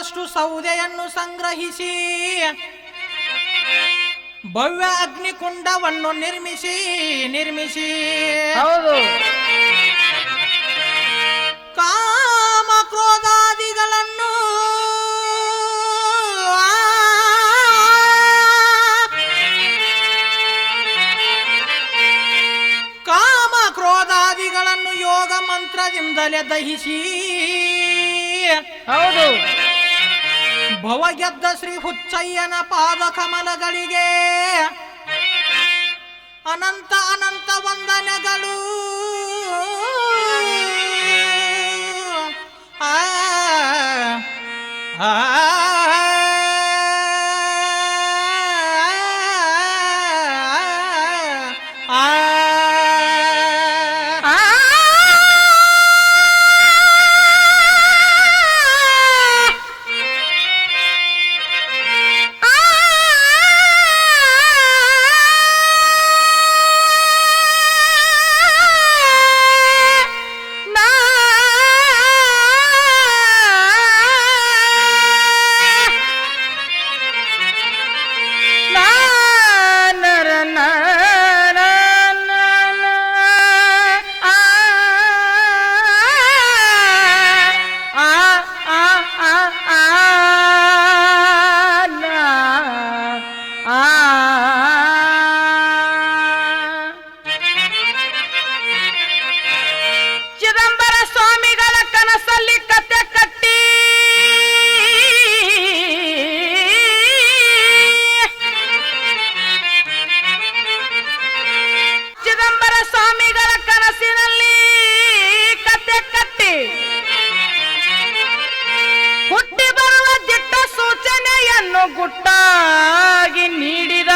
ಬೇಕಾದಷ್ಟು ಸೌದೆಯನ್ನು ಸಂಗ್ರಹಿಸಿ ಭವ್ಯ ಅಗ್ನಿಕುಂಡವನ್ನು ನಿರ್ಮಿಸಿ ಹೌದು ಕಾಮ ಕ್ರೋಧಾದಿಗಳನ್ನು ಯೋಗ ಮಂತ್ರದಿಂದಲೇ ದಹಿಸಿ ಹೌದು ಭವಗೆದ್ದ ಶ್ರೀ ಹುಚ್ಚಯ್ಯನ ಪಾದ ಕಮಲಗಳಿಗೆ ಅನಂತ ಅನಂತ ವಂದನೆಗಳು. ಆ ಆ ಗುಟ್ಟಾಗಿ ನೀಡಿದ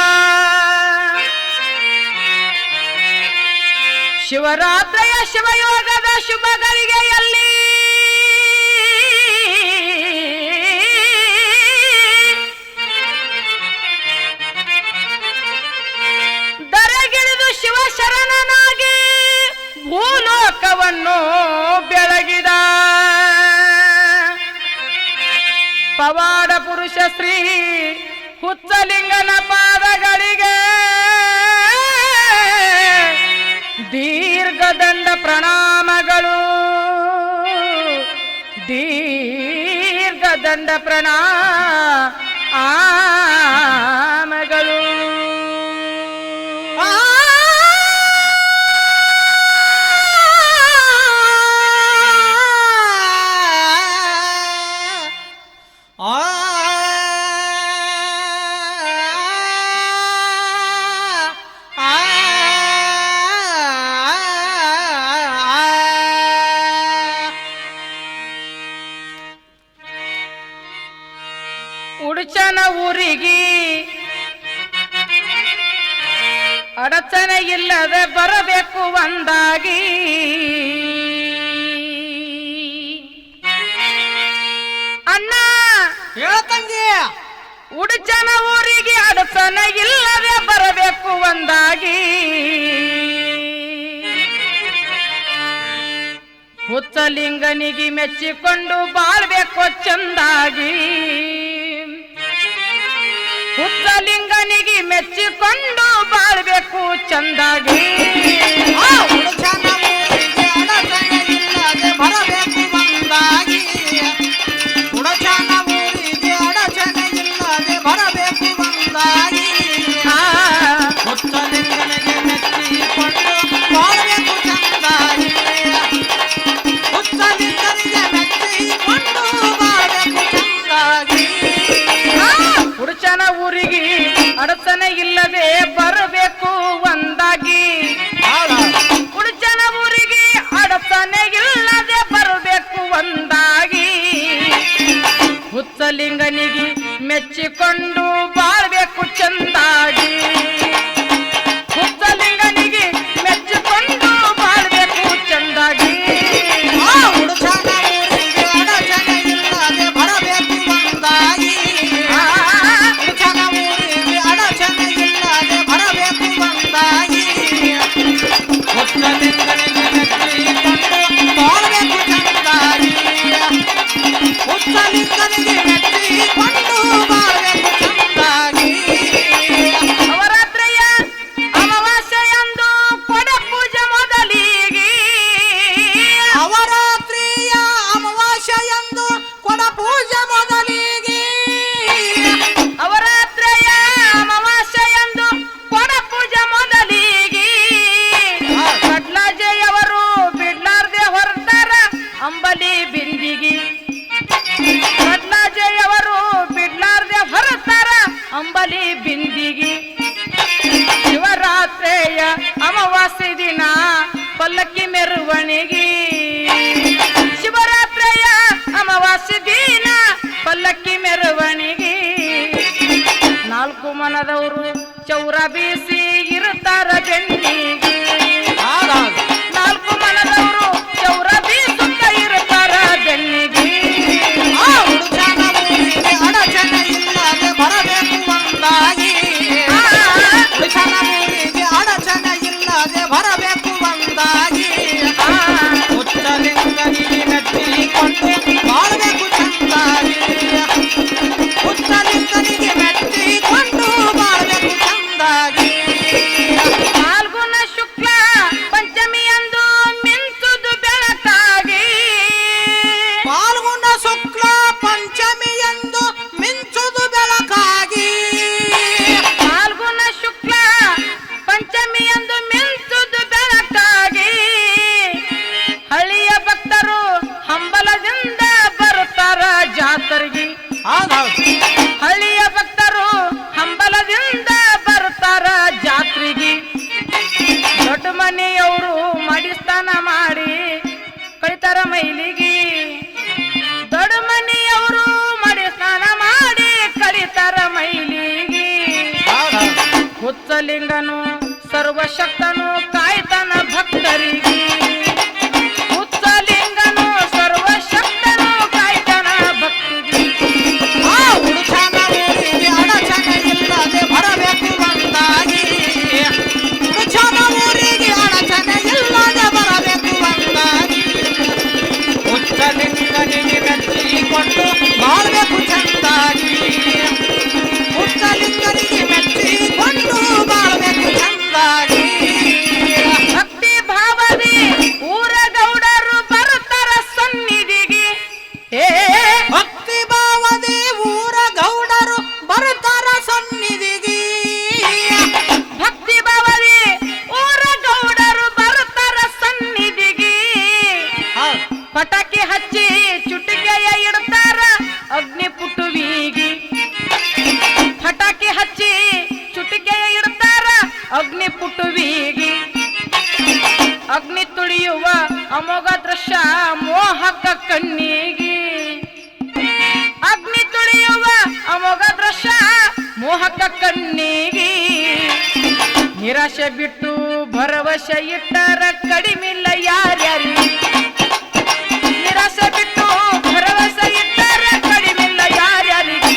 ಶಿವರಾತ್ರಿಯ ಶಿವಯೋಗದ ಶುಭ ಗಳಿಗೆಯಲ್ಲಿ ದರೆಗಿಳಿದು ಶಿವಶರಣನಾಗಿ ಭೂಲೋಕವನ್ನು ಬೆಳಗಿದ ಪವಾಡ ಪುರುಷ ಶ್ರೀ ಹುಚ್ಚಲಿಂಗನ ಪಾದಗಳಿಗೆ ದೀರ್ಘದಂಡ ಪ್ರಣಾಮಗಳು, ದೀರ್ಘದಂಡ ಪ್ರಣಾಮಗಳು. ಉಡುಚನ ಊರಿಗೆ ಅಡಚಣೆ ಇಲ್ಲದೆ ಬರಬೇಕು ಒಂದಾಗಿ, ಅಣ್ಣ ಹೇಳ್ತಂಗೆ ಉಡುಚನ ಊರಿಗೆ ಅಡಚಣೆ ಇಲ್ಲದೆ ಬರಬೇಕು ಒಂದಾಗಿ. ಹುಚ್ಚಲಿಂಗನಿಗೆ ಮೆಚ್ಚಿಕೊಂಡು ಬಾಳ್ಬೇಕು ಚಂದಾಗಿ, ಹುಚ್ಚಲಿಂಗನಿಗೆ ಮೆಚ್ಚಿಕೊಂಡು ಬಾಳ್ಬೇಕು ಚಂದಾಗಿ. ಬರಬೇಕು ಒಂದಾಗಿ, ಉಡಚನ ಊರಿಗೆ ಅಡಚಣೆ ಇಲ್ಲದೆ ಬರಬೇಕು ಒಂದಾಗಿ. ಹುಚ್ಚಲಿಂಗನಿಗೆ ಮೆಚ್ಚಿಕೊಂಡು ಬಾಳ್ಬೇಕು ಚಂದಾಗಿ, ಹುಚ್ಚಲಿಂಗನಿಗೆ ಮೆಚ್ಚಿಕೊಂಡು ಬಾಳ್ಬೇಕು ಚಂದಾಗಿ. ಹುಡುಚನ ಊರಿಗೆ ಅಡಚಣೆ ಇಲ್ಲದೆ ಬರಬೇಕು ಒಂದಾಗಿ, ಹುಡುಚನ ಊರಿಗೆ ಅಡಚಣೆ ಇಲ್ಲದೆ ಬರಬೇಕು ಒಂದಾಗಿ. ಹುಚ್ಚಲಿಂಗನಿಗೆ ಮೆಚ್ಚಿಕೊಂಡು ಬಾಳ್ಬೇಕು ಚಂದಾಗಿ, ಹುಚ್ಚಲಿಂಗನಿಗೆ ಮೆಚ್ಚಿಕೊಂಡು ಬಾಳ್ಬೇಕು ಚಂದಾಗಿ. ಉಡಚನ ಊರಿಗೆ ಅಡಚಣೆ ಇಲ್ಲದೆ ಬರಬೇಕು ಒಂದಾಗಿ, ಉಡಚನ ಊರಿಗೆ ಅಡಚಣೆ ಇಲ್ಲದೆ ಬರಬೇಕು ಒಂದಾಗಿ. ಹುಚ್ಚಲಿಂಗನಿಗೆ ಮೆಚ್ಚಿಕೊಂಡು ಬಾಳ್ಬೇಕು ಚಂದಾಗಿ, ಹುಚ್ಚಲಿಂಗನಿಗೆ ನವರಾತ್ರಿಯ ಅಮಾವಾಸ್ಯ ಎಂದು ಕೊಡ ಪೂಜೆ ಮೊದಲಿಗೆ ಅವರಾತ್ರೆಯ ಅಮಾವಾಸ್ಯ ಎಂದು ಕೊಡ ಪೂಜೆ ಮೊದಲಿಗೆ ಕಡ್ಲಾಜೆಯವರು ಬಿಡ್ಲಾರ್ದೆ ಹೊರತಾರ ಅಂಬಲಿ ಬಿಂದಿಗಿ ಕಡ್ಲಾಜೆಯವರು ಬಿಡ್ಲಾರ್ದೆ ಹೊರತಾರ ಅಂಬಲಿ ಬಿಂದಿಗಿ ಶಿವರಾತ್ರಿಯ ಅಮಾವಾಸ್ಯೆ ದಿನ ಪಲ್ಲಕ್ಕಿ ಮೆರವಣಿಗೆ ಶಿವರಾತ್ರಿಯ ಅಮಾವಾಸ್ಯೆ ದಿನ ಪಲ್ಲಕ್ಕಿ ಮೆರವಣಿಗೆ ನಾಲ್ಕು ಮನದವರು ಚೌರ ಬೀಸಿ ಇರುತ್ತಾರ ಬೆನ್ನಿಗೆ ನಾಲ್ಕು ಮನದವರು ಚೌರ ಬೀಸುತ್ತ ಇರುತ್ತಾರ ಬೆನ್ನಿಗೆ ಹುಡುಗನ ಊರಿಗೆ ಅಡಚಣೆ ಇಲ್ಲದೆ ಬರಬೇಕು ಒಂದಾಗಿ ಹುಡುಗನ ಊರಿಗೆ ಅಡಚಣೆ ಇಲ್ಲದೆ ಬರಬೇಕು ಒಂದಾಗಿ ಹುಚ್ಚಲಿಂಗನಿಗೆ ಮೆಚ್ಚಿಕೊಂಡು ಬಾಳ್ಬೇಕು ಚಂದಾಗಿ ಹುಚ್ಚಲಿಂಗನಿಗೆ ಮೆಚ್ಚಿಕೊಂಡು ಬಾಳ್ಬೇಕು ಚಂದಾಗಿ ಫಾಲ್ಗುಣ ಶುಕ್ಲ ಪಂಚಮಿಯಂದು ಮಿಂಚುದು ಬೆಳಕಾಗಿ ಪಾಲ್ಗೊಂಡ ಶುಕ್ಲ ಪಂಚಮಿಯಂದು ಮಿಂಚುದು ಬೆಳಕಾಗಿ ಫಾಲ್ಗುಣ ಶುಕ್ಲ ಪಂಚಮಿಯಂದು ಮಿಂಚುದು ಬೆಳಕಾಗಿ ಹಳ್ಳಿಯ ಭಕ್ತರು ಹಂಬಲದಿಂದ ಬರುತ್ತಾರ ಜಾತರಿಗೆ ಹಳ್ಳಿಯ ಭಕ್ತರು ಹಂಬಲದಿಂದ ಬರುತ್ತಾರ ಜಾತ್ರೆಗೆ ದೊಡ್ಡ ಮನೆಯವರು ಮಡಿಸ್ತಾನ ಮಾಡಿ ಕಳಿತಾರ ಮೈಲಿಗೆ ದೊಡ್ಡ ಮನೆಯವರು ಮಡಿಸ್ತಾನ ಮಾಡಿ ಕಳಿತಾರ ಮೈಲಿಗೆ ಹುಚ್ಚಲಿಂಗನು ಸರ್ವಶಕ್ತನು ಕಾಯ್ತಾನ ಭಕ್ತರಿಗೆ ಹುಚ್ಚಲಿಂಗನು ಸರ್ವಶಕ್ತನು ಕಾಯ್ತಾನ ಭಕ್ತರಿಗೆ ಹುಡುಗನ ಊರಿಗೆ ಅಡಚಣೆ ಇಲ್ಲದೆ ಬರಬೇಕು ಒಂದಾಗಿ ಹುಡುಗನ ಊರಿಗೆ ಅಡಚಣೆ ಇಲ್ಲದೆ ಬರಬೇಕು ಒಂದಾಗಿ ಹುಚ್ಚಲಿಂಗನಿಗೆ ಮೆಚ್ಚಿಕೊಂಡು ಬಾಳ್ಬೇಕು ಚಂದಾಗಿ ಹುಚ್ಚಲಿಂಗನಿಗೆ ಮೆಚ್ಚಿಕೊಂಡು ಬಾಳ್ಬೇಕು ಚಂದಾಗಿ ಭಕ್ತಿ ಭಾವದಿ ಊರ ಗೌಡರು ಬರುತ್ತಾರ ಸನ್ನಿಧಿಗೆ ಭಕ್ತಿ ಭಾವದಿ ಊರ ಗೌಡರು ಬರುತ್ತಾರ ಸನ್ನಿಧಿಗೆ ಭಕ್ತಿ ಭಾವದಿ ಊರ ಗೌಡರು ಬರುತ್ತಾರ ಸನ್ನಿಧಿಗೆ ಪಟಾಕಿ ಹಚ್ಚಿ ಚುಟಿಕೆಯ ಇಡ್ತಾರ ಅಗ್ನಿ ಪುಟುವಿಗೆ ಪಟಾಕಿ ಹಚ್ಚಿ ಚುಟಿಕೆಯ ಇಡ್ತಾರ ಅಗ್ನಿ ಪುಟುವಿಗೆ ಅಗ್ನಿ ತುಳಿಯುವ ಅಮೋಘ ದೃಶ್ಯ ಮೋಹಕ ಕಣ್ಣಿಗೆ ಅಗ್ನಿ ತುಳಿಯುವ ಅಮೋಘ ದೃಶ್ಯ ಮೋಹಕ ಕಣ್ಣಿಗೆ ನಿರಾಶೆ ಬಿಟ್ಟು ಭರವಸೆ ಇಟ್ಟರ ಕಡಿಮಿಲ್ಲ ಯಾರ್ಯಾರಿಗೆ ನಿರಾಶೆ ಬಿಟ್ಟು ಭರವಸೆ ಇಟ್ಟರ ಕಡಿಮಿಲ್ಲ ಯಾರ್ಯಾರಿಗೆ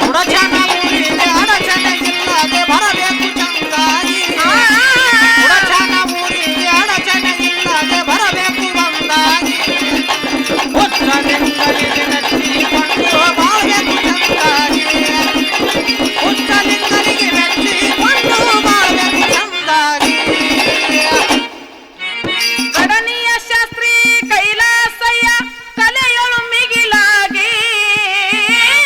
ಹುಡುಗನ ಊರಿಗೆ ಅಡಚಣೆ ಇಲ್ಲದೆ ಬರಬೇಕು ಚಂದಾಗಿ ಹುಡುಗನ ಊರಿಗೆ ಅಡಚಣೆ ಇಲ್ಲದೆ ಬರಬೇಕು ಒಂದಾಗಿ ಹುಚ್ಚಲಿಂಗನಿಗೆ ಮೆಚ್ಚಿಕೊಂಡು ಬಾಳ್ಬೇಕು ಚಂದಾಗಿ ಹುಚ್ಚಲಿಂಗನಿಗೆ ಮೆಚ್ಚಿಕೊಂಡು ಬಾಳ್ಬೇಕು ಚಂದಾಗಿ ಕಡನಿಯ ಶಾಸ್ತ್ರಿ ಕೈಲಾಸಯ್ಯ ಕಲೆಯಳು ಮಿಗಿಲಾಗಿ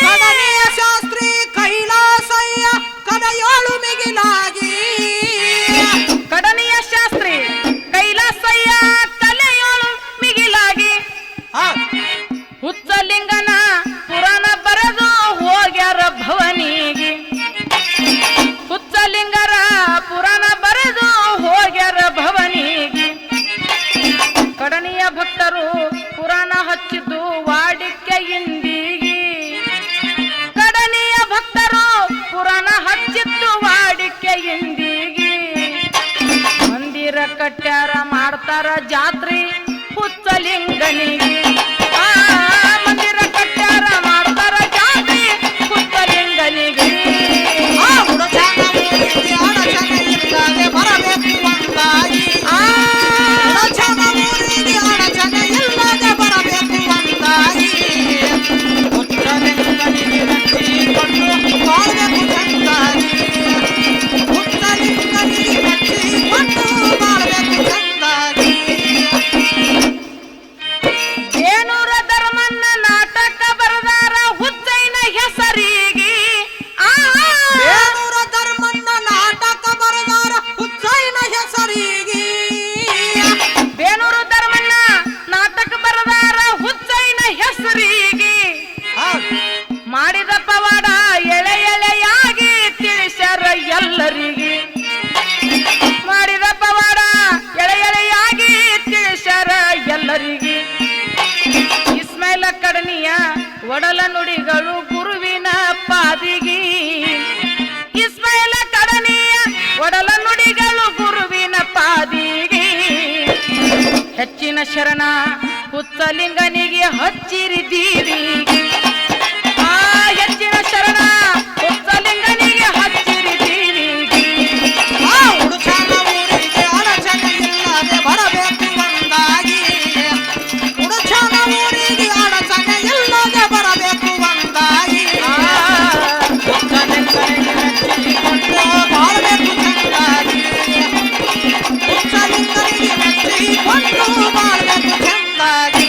ಕಡನೆಯ ಶಾಸ್ತ್ರಿ ಕೈಲಾಸಯ್ಯ ಕಡೆಯೋಳು ಮಿಗಿಲಾಗಿ ಕಡನಿಯ ಶಾಸ್ತ್ರಿ ಕೈಲಾಸಯ್ಯ ಕಲೆಯಳು ಮಿಗಿಲಾಗಿ ಹುಚ್ಚಲಿಂಗನ ಪುರಾಣ ಬರೆದು ಹೋಗ್ಯಾರ ಭವನಿಗೆ ಹುಚ್ಚಲಿಂಗರ ಪುರಾಣ ಬರೆದು ಹೋಗ್ಯಾರ ಭವನಿಗೆ ಕಡನಿಯ ಭಕ್ತರು ಪುರಾಣ ಹಚ್ಚಿದ್ದು ವಾಡಿಕೆ ಇಂದಿಗೆ ಕಡನಿಯ ಭಕ್ತರು ಪುರಾಣ ಹಚ್ಚಿದ್ದು ವಾಡಿಕೆ ಇಂದಿಗೆ ಮಂದಿರ ಕಟ್ಟ್ಯಾರ ಮಾಡ್ತಾರ ಜಾತ್ರೆ ಹುಚ್ಚಲಿಂಗನಿಗೆ ಮಂದಿರ ಕಟ್ಟ್ಯಾರ ಮಾಡ್ತಾರ ಜಾತ್ರೆ ಹುಚ್ಚಲಿಂಗನಿಗೆ ಹುಡುಗನ ಊರಿಗೆ ಅಡಚಣೆ ಇಲ್ಲದೆ ಬರಬೇಕು ಒಂದಾಗಿ ಹುಡುಗನ ಊರಿಗೆ ಅಡಚಣೆ ಇಲ್ಲದೆ ಬರಬೇಕು ಒಂದಾಗಿ ಹುಚ್ಚಲಿಂಗನಿಗೆ ಮೆಚ್ಚಿಕೊಂಡು ಬಾಳ್ಬೇಕು ಚಂದಾಗಿ ಹುಚ್ಚಲಿಂಗನಿಗೆ ಮೆಚ್ಚಿಕೊಂಡು ಬಾಳ್ಬೇಕು ಚಂದಾಗಿ ಲಿಂಗನಿಗೆ ಇಸ್ಮೇಲ ಕಡನಿಯ ಒಡಲ ನುಡಿಗಳು ಗುರುವಿನ ಪಾದಿಗೆ ಇಸ್ಮೇಲ ಕಡನಿಯ ಒಡಲ ನುಡಿಗಳು ಗುರುವಿನ ಪಾದಿಗೆ ಹೆಚ್ಚಿನ ಶರಣ ಹುಚ್ಚಲಿಂಗನಿಗೆ ಹಚ್ಚಿರಿ ದೀವಿಗೆ ಆ ಹೆಚ್ಚಿನ ಶರಣ ಹುಚ್ಚಲಿಂಗನಿಗೆ ಹಚ್ಚಿರಿ ದೀವಿಗೆ ಉಡುಚನ ಊರಿಗೆ ಅಡಚಣ ಇಲ್ಲದೆ ಬರಬೇಕು ಒಂದಾಗಿ ಉಡುಚನ ಊರಿಗೆ ಅಡಚಣ ಇಲ್ಲದೆ ಬರಬೇಕು ಒಂದಾಗಿ ಹುಚ್ಚಲಿಂಗನಿಗೆ ಮೆಚ್ಚಿಕೊಂಡು ಬಾಳಬೇಕು ಚಂದಾಗಿ ಹುಚ್ಚಲಿಂಗನಿಗೆ ಮೆಚ್ಚಿಕೊಂಡು ಬಾಳಬೇಕು ಚಂದಾಗಿ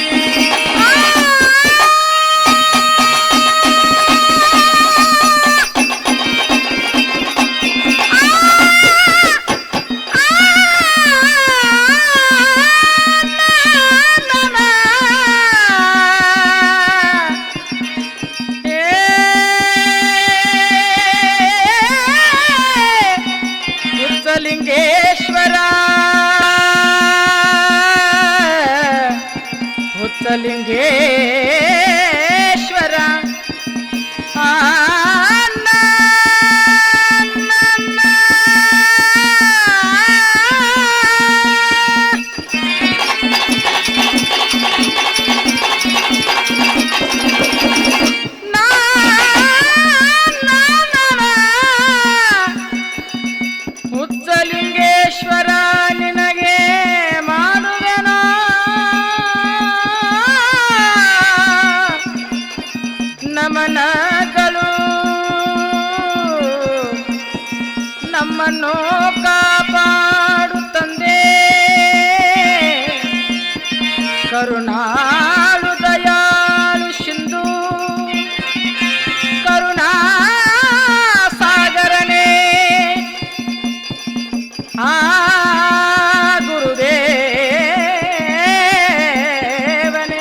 ಹುಚ್ಚಲಿಂಗೇಶ್ವರ ಹುಚ್ಚಲಿಂಗೇಶ್ವರ ಹುಚ್ಚಲಿಂಗೇಶ್ವರ ನಿನಗೆ ಮಾಡುವೆನೋ ನಮನಗಳು ನಮ್ಮನ್ನು ಕಾಪಾಡು ತಂದೆ ಕರುಣಾಳು ದಯಾಳು ಸಿಂಧು ಕರುಣಾ ಸಾಗರನೇ ಆ ಗುರುದೇವನೇ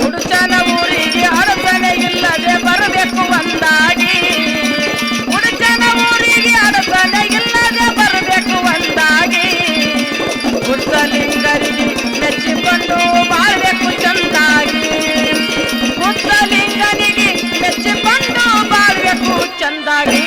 ಉಡುಚನ ಊರಿಗೆ ಅಡಚಣೆ ಇಲ್ಲದೆ ಬರಬೇಕು ಒಂದಾಗಿ ಉಡುಚನ ಊರಿಗೆ ಅಡಚಣೆ ಇಲ್ಲದೆ ಬರಬೇಕು ಒಂದಾಗಿ ಹುಚ್ಚಲಿಂಗರಿಗೆ ಮೆಚ್ಚಿಕೊಂಡು ಬಾಳ್ಬೇಕು ಚಂದಾಗಿ ಹುಚ್ಚಲಿಂಗನಿಗೆ ಮೆಚ್ಚಿಕೊಂಡು ಬಾಳ್ಬೇಕು ಚಂದಾಗಿ